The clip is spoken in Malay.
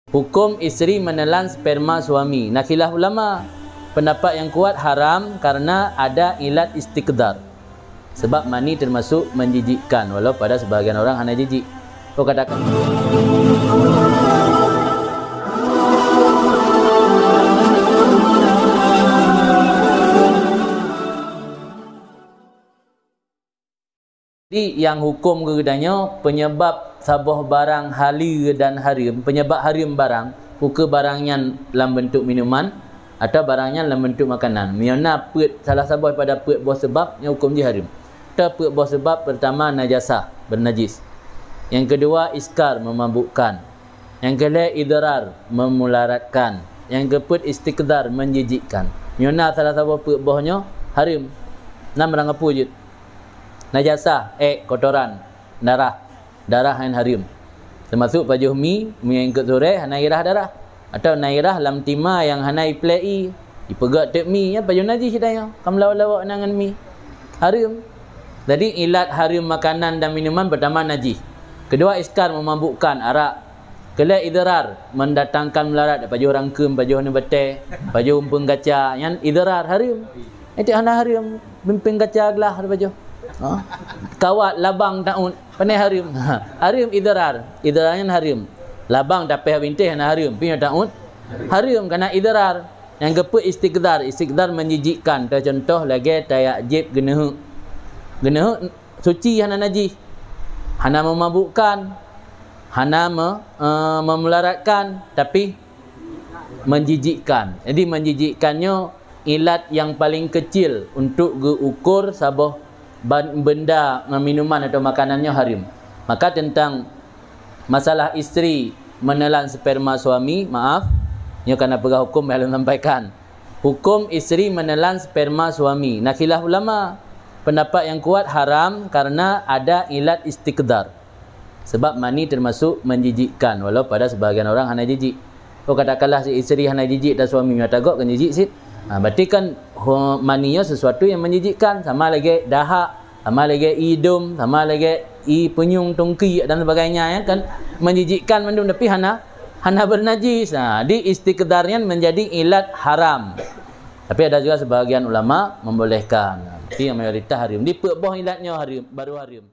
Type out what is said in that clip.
Hukum isteri menelan sperma suami. Nah, khilaf ulama. Pendapat yang kuat haram karena ada ilat istiqdar. Sebab mani termasuk menjijikkan, walau pada sebahagian orang hanya jijik. Oh, katakan. Jadi yang hukum kepadanya penyebab sabuh barang halal dan haram, penyebab haram barang, bukan barangnya dalam bentuk minuman atau barangnya dalam bentuk makanan. Miana pet salah sabuh pada pet buah sebab yang hukum dia haram. Atau pet buah sebab pertama najasah, bernajis. Yang kedua iskar, memabukkan. Yang kedua idrar, memularatkan. Yang keempat istiqdar, menjijikkan. Miana salah sabuh pet buahnya haram. Nam barang apa je? Najasah, kotoran, darah yang haram. Termasuk pajuh mi yang ikut sore hana irah darah atau nairah lam tima yang hana iplai ipegat tek mi ya pajuh najis katanya. Kam lawak-lawak nangan mi haram. Jadi ilat haram makanan dan minuman pertama najis. Kedua iskar, memabukkan, arak. Kedua idrar, mendatangkan melarat pajuh rangkem, pajuh nebete, pajuh umpeng gaca yang idrar haram. Itu hana haram umpeng gaca gelah pajuh. Kawat labang taun panai haram. Haram idrar. Idrarnya haram. Labang tapeh bintih na haram. Punya taun haram kerana idrar. Yang keempat istiqdar. Istiqdar menjijikkan. Contoh lagi tayak jib genehu. Genehu suci hana najis. Hana memabukkan. Hana memularatkan, tapi menjijikkan. Jadi menjijikkannya ilat yang paling kecil untuk diukur sabuh benda minuman atau makanannya haram. Maka tentang masalah isteri menelan sperma suami, maaf, ia kena pegah hukum yang sampaikan. Hukum isteri menelan sperma suami. Nah, khilaf ulama. Pendapat yang kuat haram karena ada ilat istiqdar. Sebab mani termasuk menjijikkan, walau pada sebahagian orang hanya jijik. Oh, katakanlah si isteri hanya jijik dan suami nyatagok kan jijik sit. Berarti kan maninya sesuatu yang menjijikkan. Sama lagi dahak, sama lagi hidung, sama lagi penyung tongki dan sebagainya ya kan, menjijikkan mendung tapi hana bernajis. Di istiqdarnya menjadi ilat haram. Tapi ada juga sebahagian ulama membolehkan. Tapi yang mayoritas haram. Di pebah ilatnya haram, baru haram.